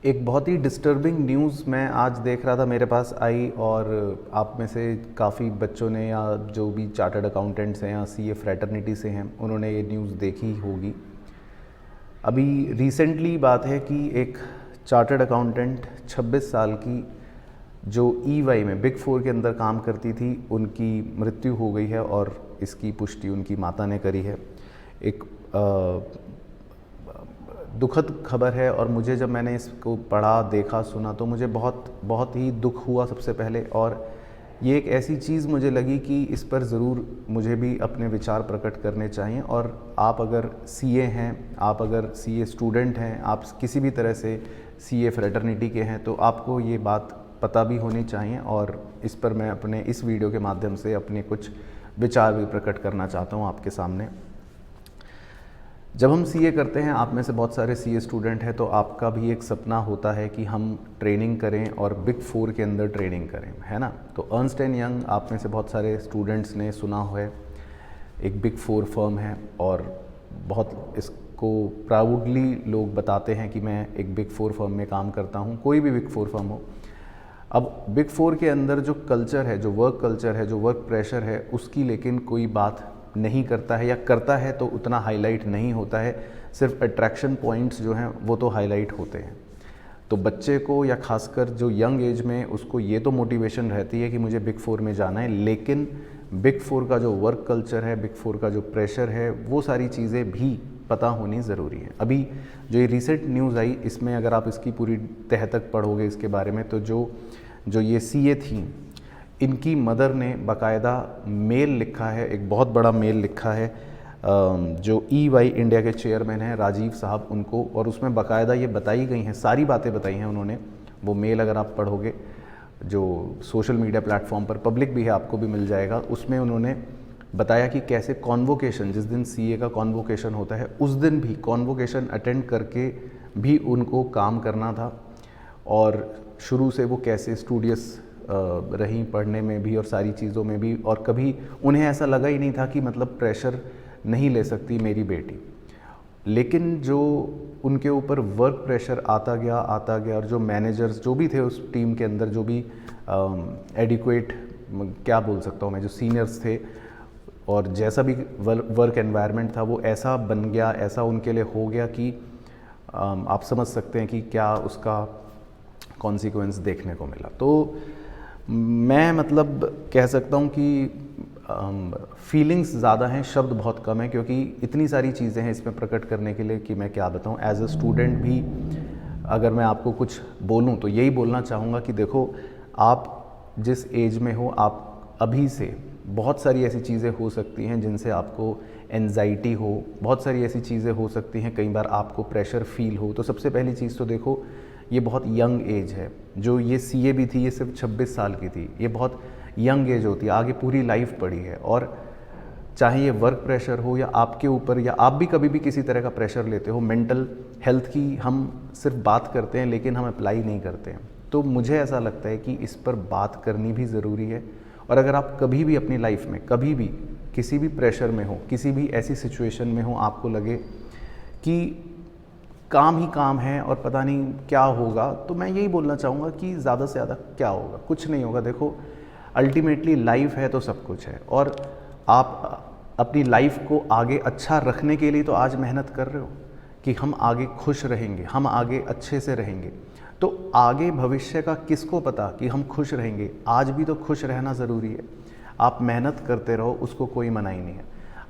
एक बहुत ही disturbing news मैं आज देख रहा था, मेरे पास आई। और आप में से काफ़ी बच्चों ने या जो भी चार्टर्ड अकाउंटेंट्स हैं या सीए फ्रेटर्निटी से हैं उन्होंने ये न्यूज़ देखी होगी। अभी रिसेंटली बात है कि एक चार्टर्ड अकाउंटेंट 26 साल की जो ईवाई में बिग फोर के अंदर काम करती थी, उनकी मृत्यु हो गई है और इसकी पुष्टि उनकी माता ने करी है। एक दुखद खबर है और मुझे जब मैंने इसको पढ़ा, देखा, सुना तो मुझे बहुत बहुत ही दुख हुआ सबसे पहले। और ये एक ऐसी चीज़ मुझे लगी कि इस पर ज़रूर मुझे भी अपने विचार प्रकट करने चाहिए। और आप अगर सीए हैं, आप अगर सीए स्टूडेंट हैं, आप किसी भी तरह से सीए फ्रेटर्निटी के हैं, तो आपको ये बात पता भी होनी चाहिए। और इस पर मैं अपने इस वीडियो के माध्यम से अपने कुछ विचार भी प्रकट करना चाहता हूँ आपके सामने। जब हम सीए करते हैं, आप में से बहुत सारे सीए स्टूडेंट हैं, तो आपका भी एक सपना होता है कि हम ट्रेनिंग करें और बिग फोर के अंदर ट्रेनिंग करें, है ना। तो अर्नस्ट एंड यंग आप में से बहुत सारे स्टूडेंट्स ने सुना हुआ है, एक बिग फोर फर्म है और बहुत इसको प्राउडली लोग बताते हैं कि मैं एक बिग फोर फर्म में काम करता हूँ, कोई भी बिग फोर फर्म हो। अब बिग फोर के अंदर जो कल्चर है, जो वर्क कल्चर है, जो वर्क प्रेशर है, उसकी लेकिन कोई बात नहीं करता है, या करता है तो उतना हाईलाइट नहीं होता है। सिर्फ अट्रैक्शन पॉइंट्स जो हैं वो तो हाईलाइट होते हैं। तो बच्चे को या खासकर जो यंग एज में, उसको ये तो मोटिवेशन रहती है कि मुझे बिग फोर में जाना है, लेकिन बिग फोर का जो वर्क कल्चर है, बिग फोर का जो प्रेशर है, वो सारी चीज़ें भी पता होनी ज़रूरी है। अभी जो ये रिसेंट न्यूज़ आई, इसमें अगर आप इसकी पूरी तह तक पढ़ोगे इसके बारे में, तो जो ये सीए थी, इनकी मदर ने बाकायदा मेल लिखा है, एक बहुत बड़ा मेल लिखा है जो ईवाई इंडिया के चेयरमैन हैं राजीव साहब, उनको। और उसमें बाकायदा ये बताई गई हैं, सारी बातें बताई हैं उन्होंने। वो मेल अगर आप पढ़ोगे, जो सोशल मीडिया प्लेटफॉर्म पर पब्लिक भी है, आपको भी मिल जाएगा। उसमें उन्होंने बताया कि कैसे कॉन्वोकेशन, जिस दिन सीए का कॉन्वोकेशन होता है, उस दिन भी कॉन्वोकेशन अटेंड करके भी उनको काम करना था। और शुरू से वो कैसे स्टूडियस रहीं पढ़ने में भी और सारी चीज़ों में भी, और कभी उन्हें ऐसा लगा ही नहीं था कि मतलब प्रेशर नहीं ले सकती मेरी बेटी। लेकिन जो उनके ऊपर वर्क प्रेशर आता गया, और जो मैनेजर्स जो भी थे उस टीम के अंदर, जो भी एडिक्वेट, क्या बोल सकता हूँ मैं, जो सीनियर्स थे, और जैसा भी वर्क एनवायरनमेंट था, वो ऐसा बन गया, ऐसा उनके लिए हो गया कि आप समझ सकते हैं कि क्या उसका कॉन्सिक्वेंस देखने को मिला। तो मैं मतलब कह सकता हूँ कि फीलिंग्स ज़्यादा हैं, शब्द बहुत कम हैं, क्योंकि इतनी सारी चीज़ें हैं इसमें प्रकट करने के लिए कि मैं क्या बताऊँ। एज अ स्टूडेंट भी अगर मैं आपको कुछ बोलूँ तो यही बोलना चाहूँगा कि देखो, आप जिस एज में हो, आप अभी से बहुत सारी ऐसी चीज़ें हो सकती हैं जिनसे आपको एंजाइटी हो, बहुत सारी ऐसी चीज़ें हो सकती हैं, कई बार आपको प्रेशर फील हो। तो सबसे पहली चीज़ तो देखो, ये बहुत यंग एज है। जो ये सीए भी थी, ये सिर्फ 26 साल की थी। ये बहुत यंग एज होती है, आगे पूरी लाइफ पड़ी है। और चाहे ये वर्क प्रेशर हो या आपके ऊपर, या आप भी कभी भी किसी तरह का प्रेशर लेते हो, मेंटल हेल्थ की हम सिर्फ बात करते हैं लेकिन हम अप्लाई नहीं करते हैं। तो मुझे ऐसा लगता है कि इस पर बात करनी भी ज़रूरी है। और अगर आप कभी भी अपनी लाइफ में, कभी भी किसी भी प्रेशर में हो, किसी भी ऐसी सिचुएशन में हो, आपको लगे कि काम ही काम है और पता नहीं क्या होगा, तो मैं यही बोलना चाहूँगा कि ज़्यादा से ज़्यादा क्या होगा, कुछ नहीं होगा। देखो, अल्टीमेटली लाइफ है तो सब कुछ है। और आप अपनी लाइफ को आगे अच्छा रखने के लिए तो आज मेहनत कर रहे हो कि हम आगे खुश रहेंगे, हम आगे अच्छे से रहेंगे। तो आगे भविष्य का किसको पता कि हम खुश रहेंगे। आज भी तो खुश रहना ज़रूरी है। आप मेहनत करते रहो, उसको कोई मनाही नहीं है।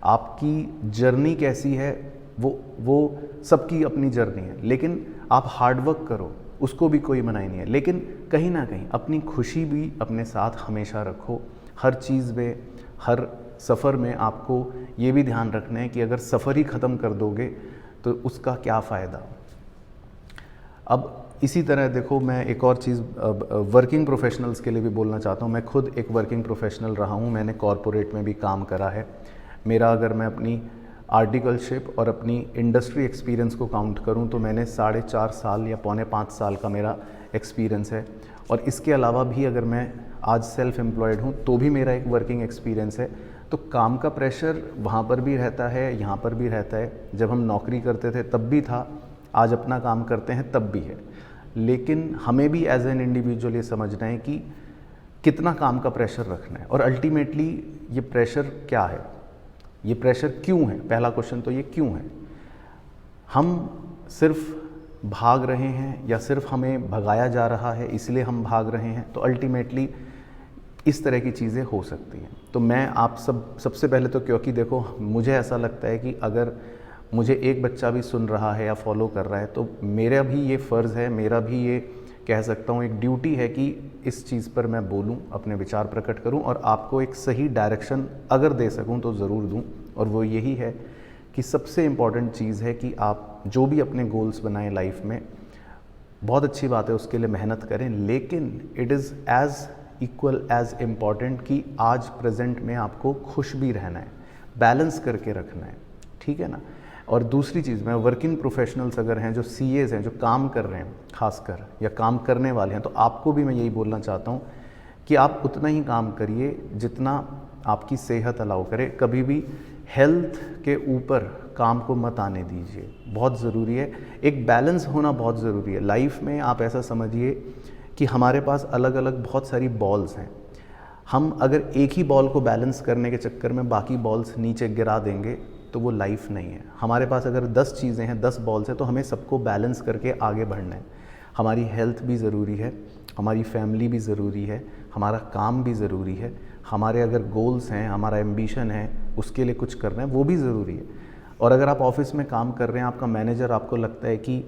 आपकी जर्नी कैसी है, वो सबकी अपनी जर्नी है, लेकिन आप हार्डवर्क करो, उसको भी कोई मनाही नहीं है। लेकिन कहीं ना कहीं अपनी खुशी भी अपने साथ हमेशा रखो। हर चीज़ में, हर सफ़र में आपको ये भी ध्यान रखना है कि अगर सफ़र ही ख़त्म कर दोगे तो उसका क्या फ़ायदा। अब इसी तरह देखो, मैं एक और चीज़ वर्किंग प्रोफेशनल्स के लिए भी बोलना चाहता हूँ। मैं खुद एक वर्किंग प्रोफेशनल रहा हूँ, मैंने कॉरपोरेट में भी काम करा है। मेरा, अगर मैं अपनी आर्टिकलशिप और अपनी इंडस्ट्री एक्सपीरियंस को काउंट करूं तो मैंने 4.5 साल या पौने 5 साल का मेरा एक्सपीरियंस है। और इसके अलावा भी अगर मैं आज सेल्फ एम्प्लॉयड हूं तो भी मेरा एक वर्किंग एक्सपीरियंस है। तो काम का प्रेशर वहाँ पर भी रहता है, यहाँ पर भी रहता है। जब हम नौकरी करते थे तब भी था, आज अपना काम करते हैं तब भी है। लेकिन हमें भी एज एन इंडिविजुअल ये समझना है कि कितना काम का प्रेशर रखना है और अल्टीमेटली ये प्रेशर क्या है, ये प्रेशर क्यों है। पहला क्वेश्चन तो ये क्यों है। हम सिर्फ भाग रहे हैं या सिर्फ हमें भगाया जा रहा है इसलिए हम भाग रहे हैं, तो अल्टीमेटली इस तरह की चीज़ें हो सकती हैं। तो मैं आप सबसे पहले तो, क्योंकि देखो मुझे ऐसा लगता है कि अगर मुझे एक बच्चा भी सुन रहा है या फॉलो कर रहा है तो मेरा भी ये फ़र्ज़ है, मेरा भी ये कह सकता हूँ एक ड्यूटी है कि इस चीज़ पर मैं बोलूँ, अपने विचार प्रकट करूँ और आपको एक सही डायरेक्शन अगर दे सकूँ तो ज़रूर दूँ। और वो यही है कि सबसे इम्पॉर्टेंट चीज़ है कि आप जो भी अपने गोल्स बनाएं लाइफ में, बहुत अच्छी बात है, उसके लिए मेहनत करें, लेकिन it is as equal as important कि आज प्रेजेंट में आपको खुश भी रहना है, बैलेंस करके रखना है, ठीक है ना। और दूसरी चीज़, मैं वर्किंग प्रोफेशनल्स अगर हैं, जो सीएज हैं, जो काम कर रहे हैं खासकर, या काम करने वाले हैं, तो आपको भी मैं यही बोलना चाहता हूँ कि आप उतना ही काम करिए जितना आपकी सेहत अलाउ करे। कभी भी हेल्थ के ऊपर काम को मत आने दीजिए, बहुत ज़रूरी है। एक बैलेंस होना बहुत ज़रूरी है लाइफ में। आप ऐसा समझिए कि हमारे पास अलग अलग बहुत सारी बॉल्स हैं। हम अगर एक ही बॉल को बैलेंस करने के चक्कर में बाकी बॉल्स नीचे गिरा देंगे तो वो लाइफ नहीं है। हमारे पास अगर 10 चीज़ें हैं, 10 बॉल्स हैं, तो हमें सबको बैलेंस करके आगे बढ़ना है। हमारी हेल्थ भी ज़रूरी है, हमारी फैमिली भी ज़रूरी है, हमारा काम भी ज़रूरी है, हमारे अगर गोल्स हैं, हमारा एम्बिशन है, उसके लिए कुछ करना है, वो भी ज़रूरी है। और अगर आप ऑफिस में काम कर रहे हैं, आपका मैनेजर आपको लगता है कि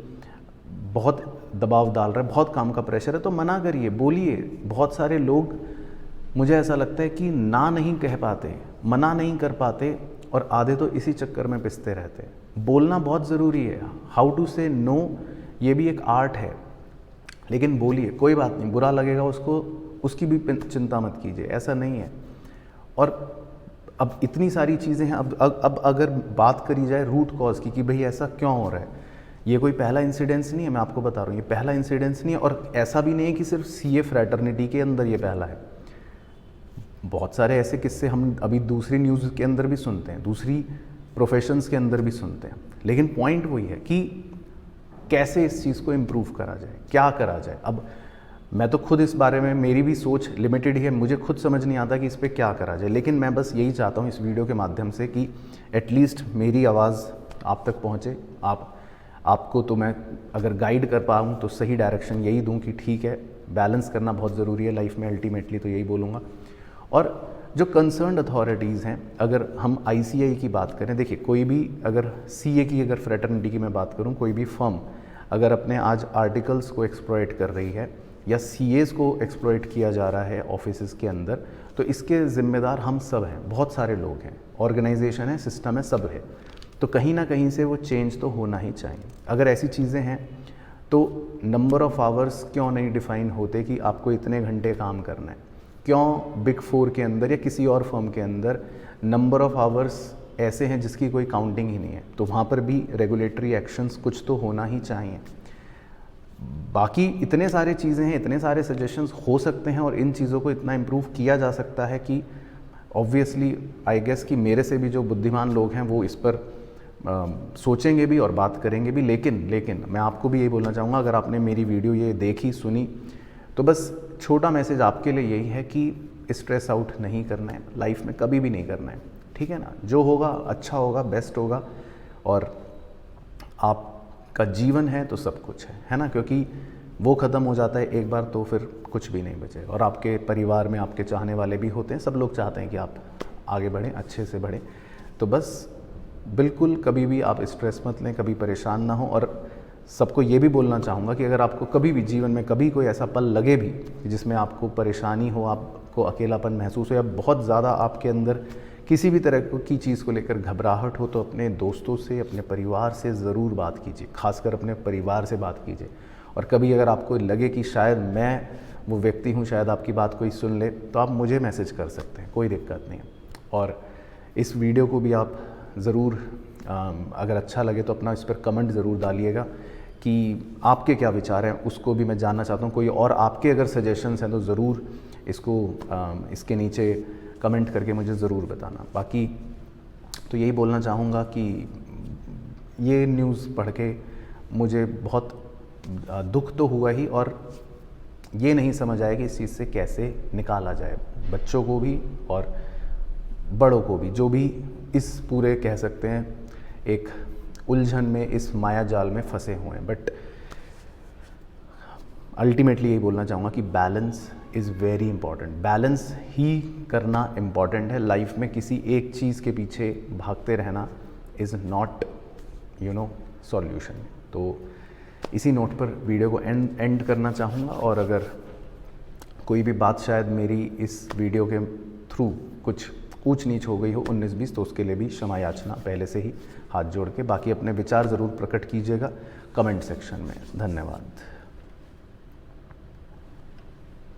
बहुत दबाव डाल रहा है, बहुत काम का प्रेशर है, तो मना करिए, बोलिए। बहुत सारे लोग, मुझे ऐसा लगता है कि ना नहीं कह पाते, मना नहीं कर पाते, और आधे तो इसी चक्कर में पिसते रहते हैं। बोलना बहुत ज़रूरी है। हाउ टू से नो, ये भी एक आर्ट है, लेकिन बोलिए, कोई बात नहीं, बुरा लगेगा उसको, उसकी भी चिंता मत कीजिए, ऐसा नहीं है। और अब इतनी सारी चीज़ें हैं। अब अगर बात करी जाए रूट कॉज की कि भाई ऐसा क्यों हो रहा है, ये कोई पहला इंसिडेंस नहीं है, मैं आपको बता रहा हूँ, ये पहला इंसिडेंस नहीं है। और ऐसा भी नहीं है कि सिर्फ सीए फ्रैटर्निटी के अंदर ये पहला है। बहुत सारे ऐसे किस्से हम अभी दूसरी न्यूज़ के अंदर भी सुनते हैं, दूसरी प्रोफेशंस के अंदर भी सुनते हैं। लेकिन पॉइंट वही है कि कैसे इस चीज़ को इम्प्रूव करा जाए, क्या करा जाए। अब मैं तो खुद इस बारे में, मेरी भी सोच लिमिटेड ही है, मुझे खुद समझ नहीं आता कि इस पर क्या करा जाए। लेकिन मैं बस यही चाहता हूँ इस वीडियो के माध्यम से कि एटलीस्ट मेरी आवाज़ आप तक पहुँचे। आपको तो मैं अगर गाइड कर पाऊँ तो सही डायरेक्शन यही दूँ कि ठीक है, बैलेंस करना बहुत ज़रूरी है लाइफ में, अल्टीमेटली तो यही बोलूँगा। और जो कंसर्न्ड अथॉरिटीज़ हैं, अगर हम आईसीआई की बात करें, देखिए कोई भी, अगर सीए की, अगर फ्रेटर्निटी की मैं बात करूं, कोई भी फर्म अगर अपने आज आर्टिकल्स को एक्सप्लॉइट कर रही है या सीएस को एक्सप्लॉइट किया जा रहा है ऑफिसेज़ के अंदर, तो इसके ज़िम्मेदार हम सब हैं, बहुत सारे लोग हैं, ऑर्गेनाइजेशन है, सिस्टम है, सब है। तो कहीं ना कहीं से वो चेंज तो होना ही चाहिए। अगर ऐसी चीज़ें हैं तो नंबर ऑफ़ आवर्स क्यों नहीं डिफ़ाइन होते कि आपको इतने घंटे काम करना है? क्यों बिग 4 के अंदर या किसी और फर्म के अंदर नंबर ऑफ़ आवर्स ऐसे हैं जिसकी कोई काउंटिंग ही नहीं है? तो वहाँ पर भी रेगुलेटरी एक्शंस कुछ तो होना ही चाहिए। बाकी इतने सारे चीज़ें हैं, इतने सारे सजेशंस हो सकते हैं और इन चीज़ों को इतना इम्प्रूव किया जा सकता है कि ऑब्वियसली आई गेस कि मेरे से भी जो बुद्धिमान लोग हैं वो इस पर सोचेंगे भी और बात करेंगे भी। लेकिन मैं आपको भी यही बोलना चाहूँगा, अगर आपने मेरी वीडियो ये देखी, सुनी, तो बस छोटा मैसेज आपके लिए यही है कि स्ट्रेस आउट नहीं करना है लाइफ में, कभी भी नहीं करना है, ठीक है ना। जो होगा अच्छा होगा, बेस्ट होगा, और आपका जीवन है तो सब कुछ है ना, क्योंकि वो ख़त्म हो जाता है एक बार तो फिर कुछ भी नहीं बचेगा। और आपके परिवार में आपके चाहने वाले भी होते हैं, सब लोग चाहते हैं कि आप आगे बढ़ें, अच्छे से बढ़ें। तो बस बिल्कुल कभी भी आप स्ट्रेस मत लें, कभी परेशान ना हो। और सबको ये भी बोलना चाहूँगा कि अगर आपको कभी भी जीवन में कभी कोई ऐसा पल लगे भी जिसमें आपको परेशानी हो, आपको अकेलापन महसूस हो, या बहुत ज़्यादा आपके अंदर किसी भी तरह की चीज़ को लेकर घबराहट हो, तो अपने दोस्तों से, अपने परिवार से ज़रूर बात कीजिए, खासकर अपने परिवार से बात कीजिए। और कभी अगर आपको लगे कि शायद मैं वो व्यक्ति हूँ, शायद आपकी बात कोई सुन ले, तो आप मुझे मैसेज कर सकते हैं, कोई दिक्कत नहीं है। और इस वीडियो को भी आप ज़रूर, अगर अच्छा लगे तो अपना इस पर कमेंट ज़रूर डालिएगा कि आपके क्या विचार हैं, उसको भी मैं जानना चाहता हूँ। कोई और आपके अगर सजेशंस हैं तो ज़रूर इसको इसके नीचे कमेंट करके मुझे ज़रूर बताना। बाकी तो यही बोलना चाहूँगा कि ये न्यूज़ पढ़ के मुझे बहुत दुख तो हुआ ही, और ये नहीं समझ आया कि इस चीज़ से कैसे निकाला जाए, बच्चों को भी और बड़ों को भी, जो भी इस पूरे कह सकते हैं एक उलझन में, इस माया जाल में फंसे हुए हैं। बट अल्टीमेटली यही बोलना चाहूँगा कि balance is very important. Balance ही करना इम्पॉर्टेंट है लाइफ में। किसी एक चीज़ के पीछे भागते रहना इज़ नॉट सॉल्यूशन। तो इसी नोट पर वीडियो को एंड करना चाहूँगा, और अगर कोई भी बात शायद मेरी इस वीडियो के थ्रू कुछ ऊंच नीच हो गई हो 19-20, तो उसके लिए भी क्षमा याचना पहले से ही हाथ जोड़ के। बाकी अपने विचार ज़रूर प्रकट कीजिएगा कमेंट सेक्शन में। धन्यवाद।